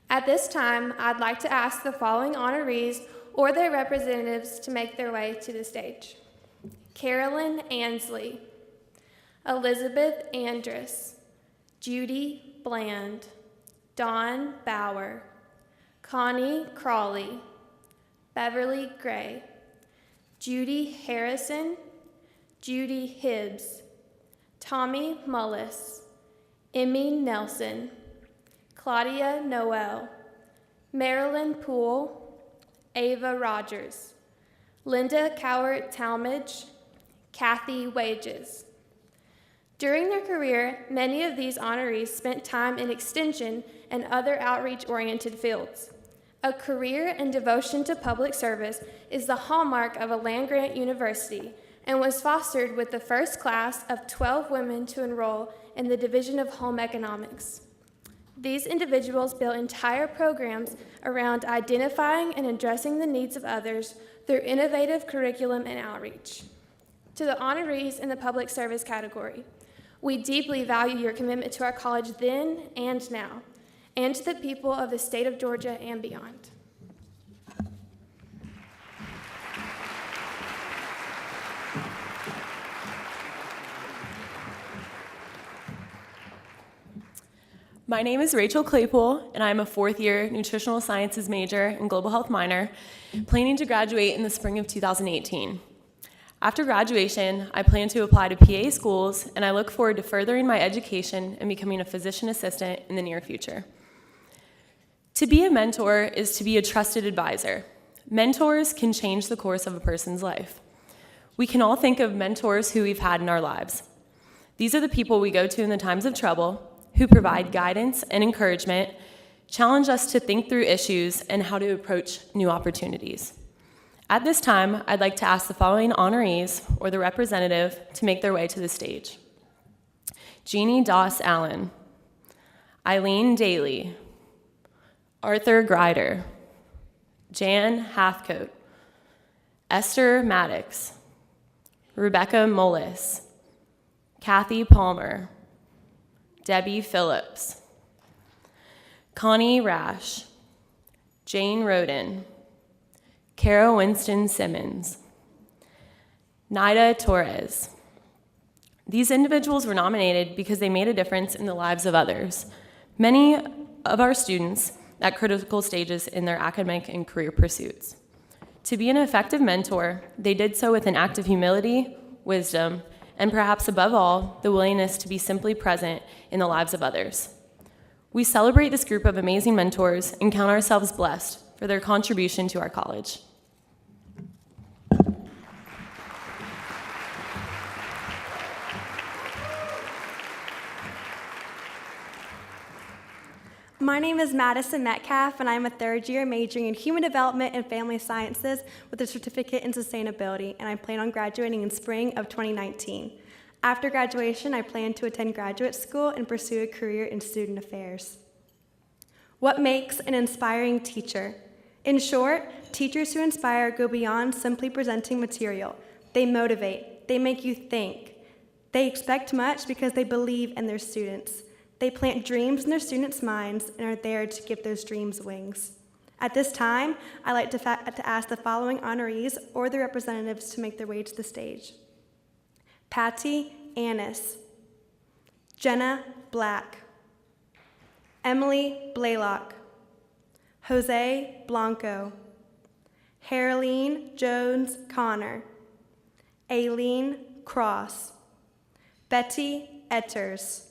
At this time, I'd like to ask the following honorees or their representatives to make their way to the stage. Carolyn Ansley, Elizabeth Andrus, Judy Bland, Dawn Bauer, Connie Crawley, Beverly Gray, Judy Harrison, Judy Hibbs, Tommy Mullis, Emmy Nelson, Claudia Noel, Marilyn Poole, Ava Rogers, Linda Cowart Talmadge, Kathy Wages. During their career, many of these honorees spent time in extension and other outreach-oriented fields. A career and devotion to public service is the hallmark of a land-grant university and was fostered with the first class of 12 women to enroll in the Division of Home Economics. These individuals built entire programs around identifying and addressing the needs of others through innovative curriculum and outreach. To the honorees in the public service category, we deeply value your commitment to our college then and now, and to the people of the state of Georgia and beyond. My name is Rachel Claypool, and I'm a fourth-year nutritional sciences major and global health minor, planning to graduate in the spring of 2018. After graduation, I plan to apply to PA schools, and I look forward to furthering my education and becoming a physician assistant in the near future. To be a mentor is to be a trusted advisor. Mentors can change the course of a person's life. We can all think of mentors who we've had in our lives. These are the people we go to in the times of trouble, who provide guidance and encouragement, challenge us to think through issues and how to approach new opportunities. At this time, I'd like to ask the following honorees or the representative to make their way to the stage. Jeannie Doss Allen, Eileen Daly, Arthur Grider, Jan Hathcote, Esther Maddox, Rebecca Mullis, Kathy Palmer, Debbie Phillips, Connie Rash, Jane Roden, Kara Winston Simmons, Nida Torres. These individuals were nominated because they made a difference in the lives of others, many of our students at critical stages in their academic and career pursuits. To be an effective mentor, they did so with an act of humility, wisdom, and perhaps above all, the willingness to be simply present in the lives of others. We celebrate this group of amazing mentors and count ourselves blessed for their contribution to our college. My name is Madison Metcalf, and I'm a third-year majoring in Human Development and Family Sciences with a certificate in sustainability, and I plan on graduating in spring of 2019. After graduation, I plan to attend graduate school and pursue a career in student affairs. What makes an inspiring teacher? In short, teachers who inspire go beyond simply presenting material. They motivate. They make you think. They expect much because they believe in their students. They plant dreams in their students' minds and are there to give those dreams wings. At this time, I'd like to ask the following honorees or their representatives to make their way to the stage. Patty Annis, Jenna Black, Emily Blaylock, Jose Blanco, Haroline Jones Connor, Aileen Cross, Betty Etters,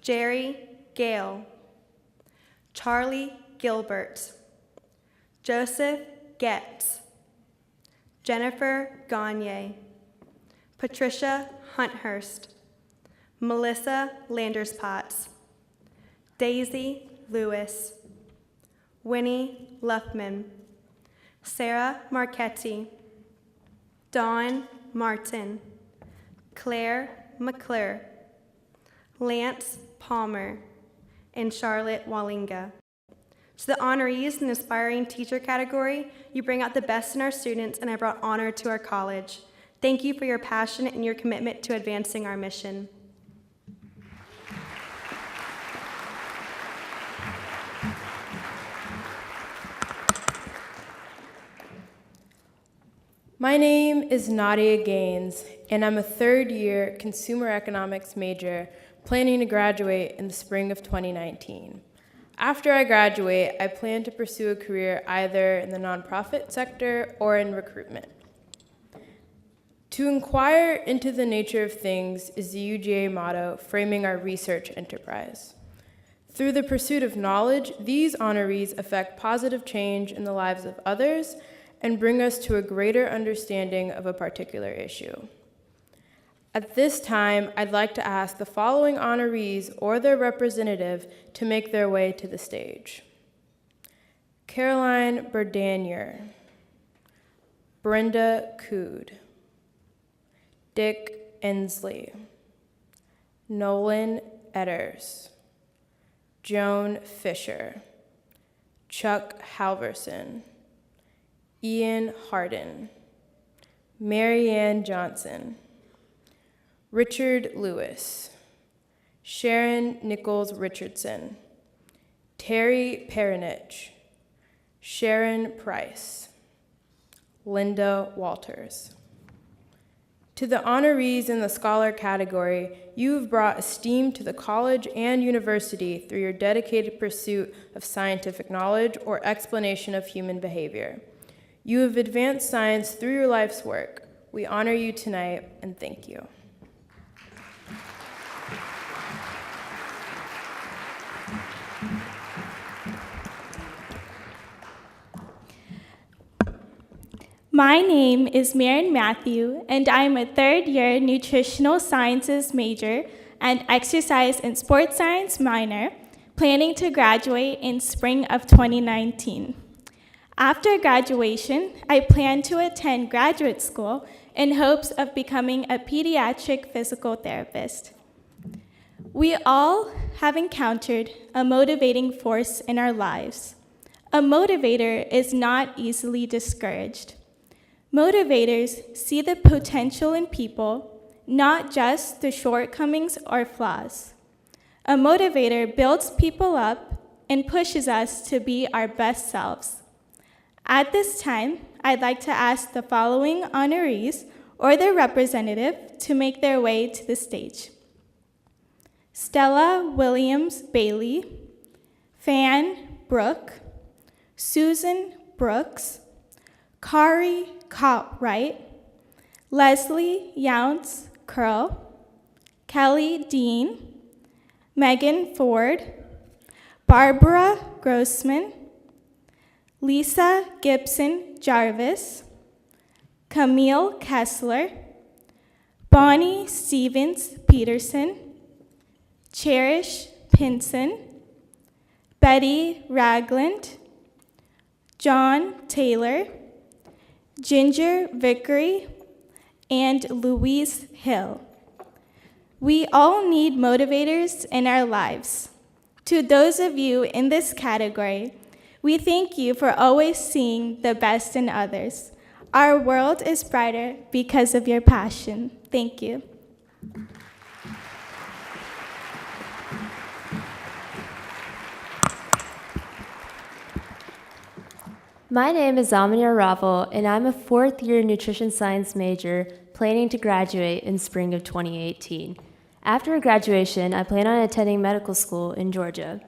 Jerry Gale, Charlie Gilbert, Joseph Getz, Jennifer Gagne, Patricia Hunthurst, Melissa Landerspotts, Daisy Lewis, Winnie Luffman, Sarah Marchetti, Dawn Martin, Claire McClure, Lance Palmer, and Charlotte Wallinga. To the honorees in the Aspiring Teacher category, you bring out the best in our students and have brought honor to our college. Thank you for your passion and your commitment to advancing our mission. My name is Nadia Gaines, and I'm a third-year consumer economics major planning to graduate in the spring of 2019. After I graduate, I plan to pursue a career either in the nonprofit sector or in recruitment. To inquire into the nature of things is the UGA motto framing our research enterprise. Through the pursuit of knowledge, these honorees affect positive change in the lives of others and bring us to a greater understanding of a particular issue. At this time, I'd like to ask the following honorees or their representative to make their way to the stage. Caroline Berdanier, Brenda Cood, Dick Ensley, Nolan Edders, Joan Fisher, Chuck Halverson, Ian Harden, Marianne Johnson, Richard Lewis, Sharon Nichols Richardson, Terry Perinich, Sharon Price, Linda Walters. To the honorees in the scholar category, you have brought esteem to the college and university through your dedicated pursuit of scientific knowledge or explanation of human behavior. You have advanced science through your life's work. We honor you tonight, and thank you. My name is Maren Matthew, and I'm a third-year nutritional sciences major and exercise and sports science minor, planning to graduate in spring of 2019. After graduation, I plan to attend graduate school in hopes of becoming a pediatric physical therapist. We all have encountered a motivating force in our lives. A motivator is not easily discouraged. Motivators see the potential in people, not just the shortcomings or flaws. A motivator builds people up and pushes us to be our best selves. At this time, I'd like to ask the following honorees or their representative to make their way to the stage. Stella Williams Bailey, Fan Brooke, Susan Brooks, Kari Cottwright, Leslie Younts Curl, Kelly Dean, Megan Ford, Barbara Grossman, Lisa Gibson Jarvis, Camille Kessler, Bonnie Stevens Peterson, Cherish Pinson, Betty Ragland, John Taylor, Ginger Vickery, and Louise Hill. We all need motivators in our lives. To those of you in this category, we thank you for always seeing the best in others. Our world is brighter because of your passion. Thank you. My name is Amina Ravel, and I'm a fourth-year nutrition science major planning to graduate in spring of 2018. After graduation, I plan on attending medical school in Georgia.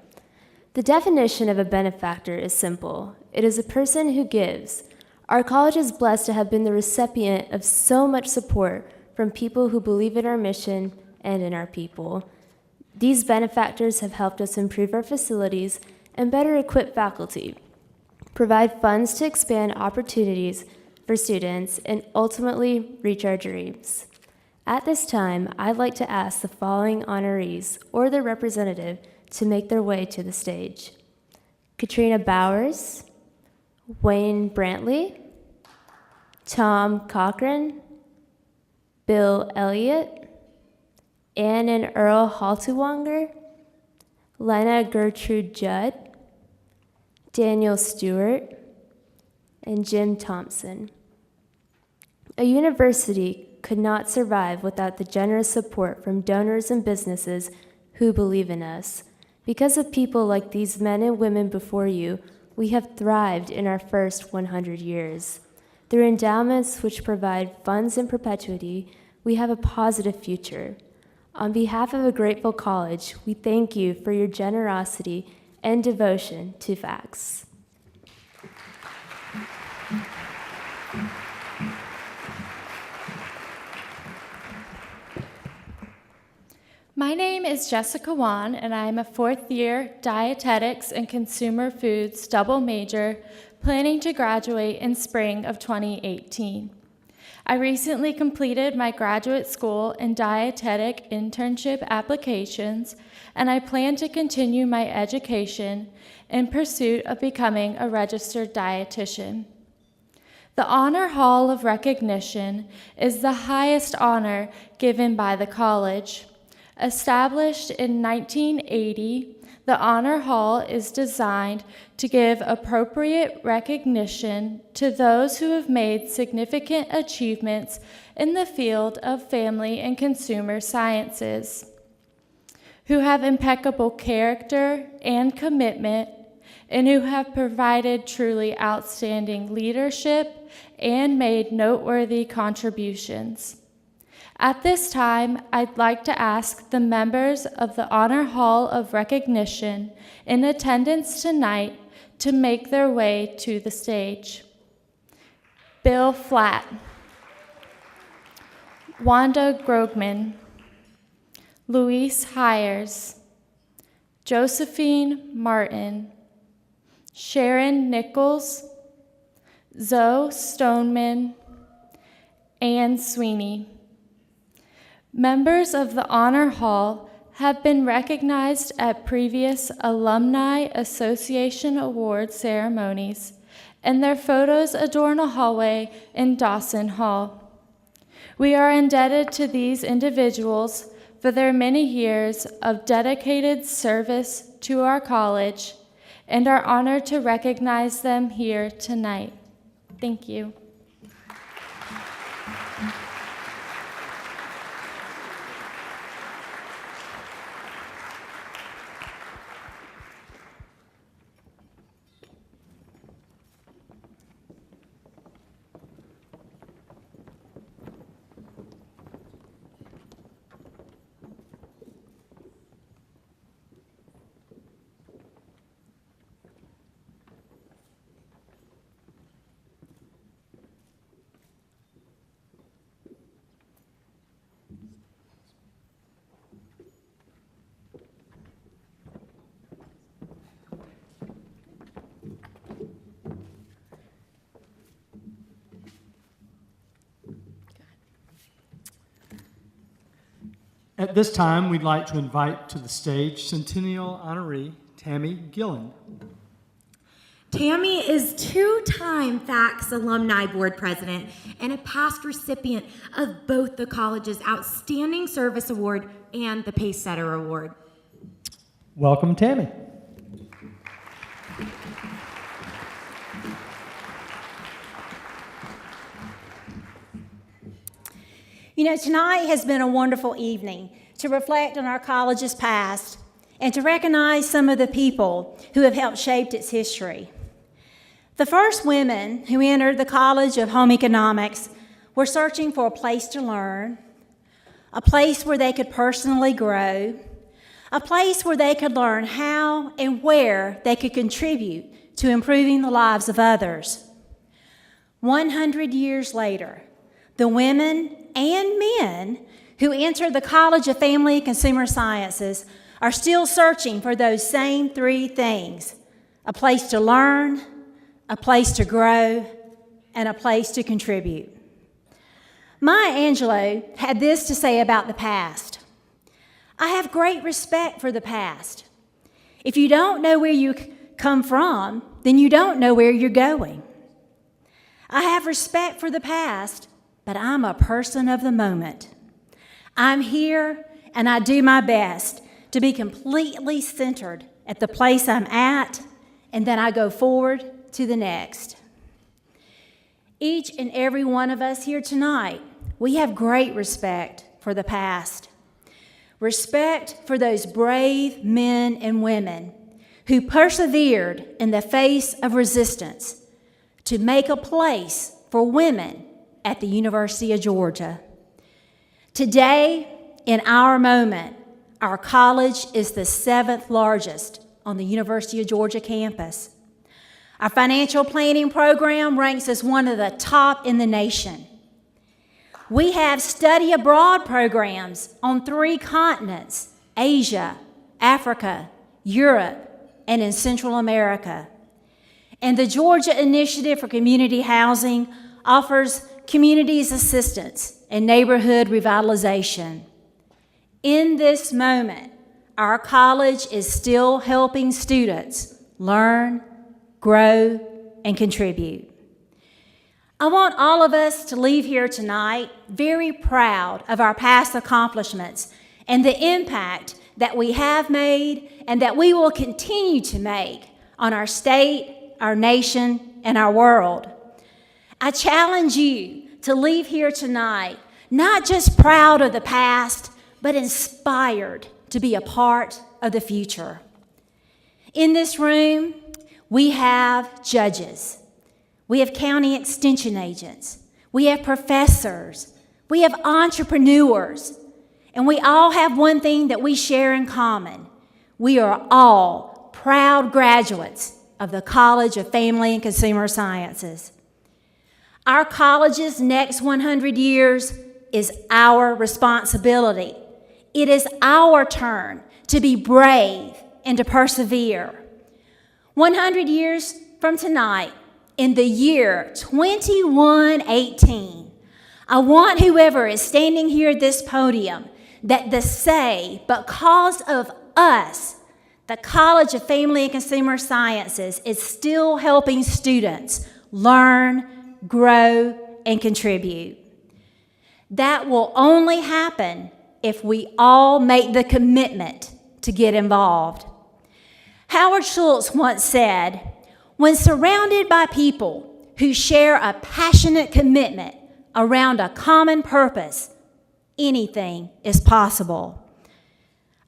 The definition of a benefactor is simple. It is a person who gives. Our college is blessed to have been the recipient of so much support from people who believe in our mission and in our people. These benefactors have helped us improve our facilities and better equip faculty, provide funds to expand opportunities for students, and ultimately reach our dreams. At this time, I'd like to ask the following honorees or their representative to make their way to the stage. Katrina Bowers, Wayne Brantley, Tom Cochran, Bill Elliott, Ann and Earl Haltuwanger, Lena Gertrude Judd, Daniel Stewart, and Jim Thompson. A university could not survive without the generous support from donors and businesses who believe in us. Because of people like these men and women before you, we have thrived in our first 100 years. Through endowments which provide funds in perpetuity, we have a positive future. On behalf of a grateful college, we thank you for your generosity and devotion to FACS. My name is Jessica Wan, and I am a fourth-year dietetics and consumer foods double major, planning to graduate in spring of 2018. I recently completed my graduate school and dietetic internship applications, and I plan to continue my education in pursuit of becoming a registered dietitian. The Honor Hall of Recognition is the highest honor given by the college. Established in 1980, the Honor Hall is designed to give appropriate recognition to those who have made significant achievements in the field of family and consumer sciences, who have impeccable character and commitment, and who have provided truly outstanding leadership and made noteworthy contributions. At this time, I'd like to ask the members of the Honor Hall of Recognition in attendance tonight to make their way to the stage. Bill Flatt, Wanda Grogman, Luis Hires, Josephine Martin, Sharon Nichols, Zoe Stoneman, Ann Sweeney. Members of the Honor Hall have been recognized at previous Alumni Association Award ceremonies, and their photos adorn a hallway in Dawson Hall. We are indebted to these individuals for their many years of dedicated service to our college and are honored to recognize them here tonight. Thank you. At this time, we'd like to invite to the stage Centennial honoree Tammy Gillen. Tammy is two-time FACS Alumni Board President and a past recipient of both the college's Outstanding Service Award and the Pacesetter Award. Welcome, Tammy. You know, tonight has been a wonderful evening to reflect on our college's past and to recognize some of the people who have helped shape its history. The first women who entered the College of Home Economics were searching for a place to learn, a place where they could personally grow, a place where they could learn how and where they could contribute to improving the lives of others. 100 years later, the women and men who entered the College of Family and Consumer Sciences are still searching for those same three things: a place to learn, a place to grow, and a place to contribute. Maya Angelou had this to say about the past: I have great respect for the past. If you don't know where you come from, then you don't know where you're going. I have respect for the past, but I'm a person of the moment. I'm here and I do my best to be completely centered at the place I'm at, and then I go forward to the next. Each and every one of us here tonight, we have great respect for the past. Respect for those brave men and women who persevered in the face of resistance to make a place for women at the University of Georgia. Today, in our moment, our college is the 7th largest on the University of Georgia campus. Our financial planning program ranks as one of the top in the nation. We have study abroad programs on 3 continents: Asia, Africa, Europe, and in Central America. And the Georgia Initiative for Community Housing offers communities assistance and neighborhood revitalization. In this moment, our college is still helping students learn, grow, and contribute. I want all of us to leave here tonight very proud of our past accomplishments and the impact that we have made and that we will continue to make on our state, our nation, and our world. I challenge you to leave here tonight not just proud of the past, but inspired to be a part of the future. In this room, we have judges. We have county extension agents. We have professors. We have entrepreneurs. And we all have one thing that we share in common. We are all proud graduates of the College of Family and Consumer Sciences. Our college's next 100 years is our responsibility. It is our turn to be brave and to persevere. 100 years from tonight, in the year 2118, I want whoever is standing here at this podium that to say, because of us, the College of Family and Consumer Sciences is still helping students learn, grow, and contribute. That will only happen if we all make the commitment to get involved. Howard Schultz once said, "When surrounded by people who share a passionate commitment around a common purpose, anything is possible."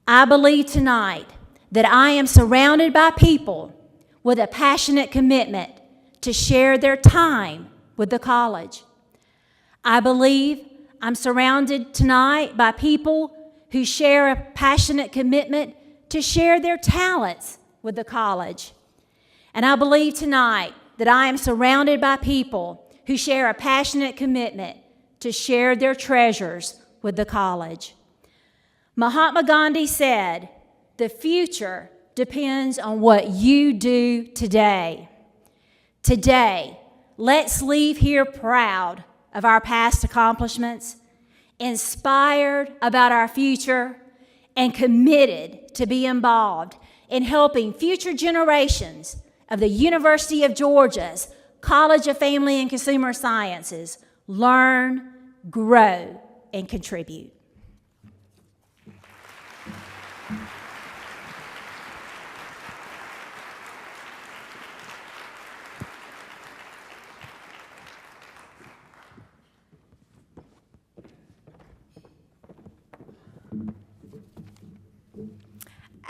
I believe tonight that I am surrounded by people with a passionate commitment to share their time with the college. I believe I'm surrounded tonight by people who share a passionate commitment to share their talents with the college. And I believe tonight that I am surrounded by people who share a passionate commitment to share their treasures with the college. Mahatma Gandhi said, "The future depends on what you do today." Today, let's leave here proud of our past accomplishments, inspired about our future, and committed to be involved in helping future generations of the University of Georgia's College of Family and Consumer Sciences learn, grow, and contribute.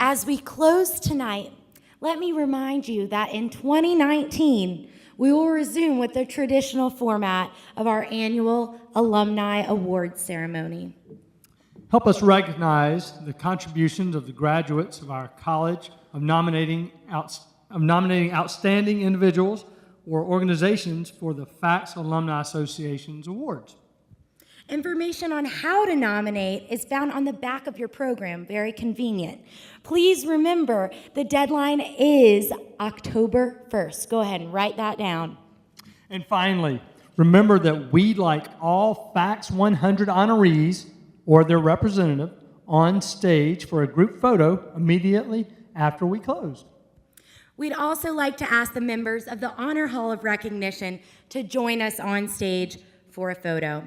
As we close tonight, let me remind you that in 2019, we will resume with the traditional format of our annual Alumni Awards ceremony. Help us recognize the contributions of the graduates of our college of nominating outstanding individuals or organizations for the FACS Alumni Association's awards. Information on how to nominate is found on the back of your program, very convenient. Please remember the deadline is October 1st. Go ahead and write that down. And finally, remember that we'd like all FACS 100 honorees or their representative on stage for a group photo immediately after we close. We'd also like to ask the members of the Honor Hall of Recognition to join us on stage for a photo.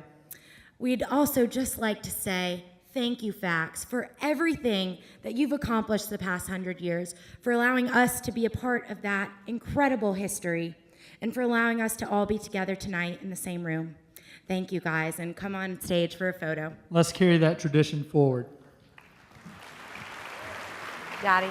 We'd also just like to say thank you, FACS, for everything that you've accomplished the past 100 years, for allowing us to be a part of that incredible history, and for allowing us to all be together tonight in the same room. Thank you, guys, and come on stage for a photo. Let's carry that tradition forward. Daddy.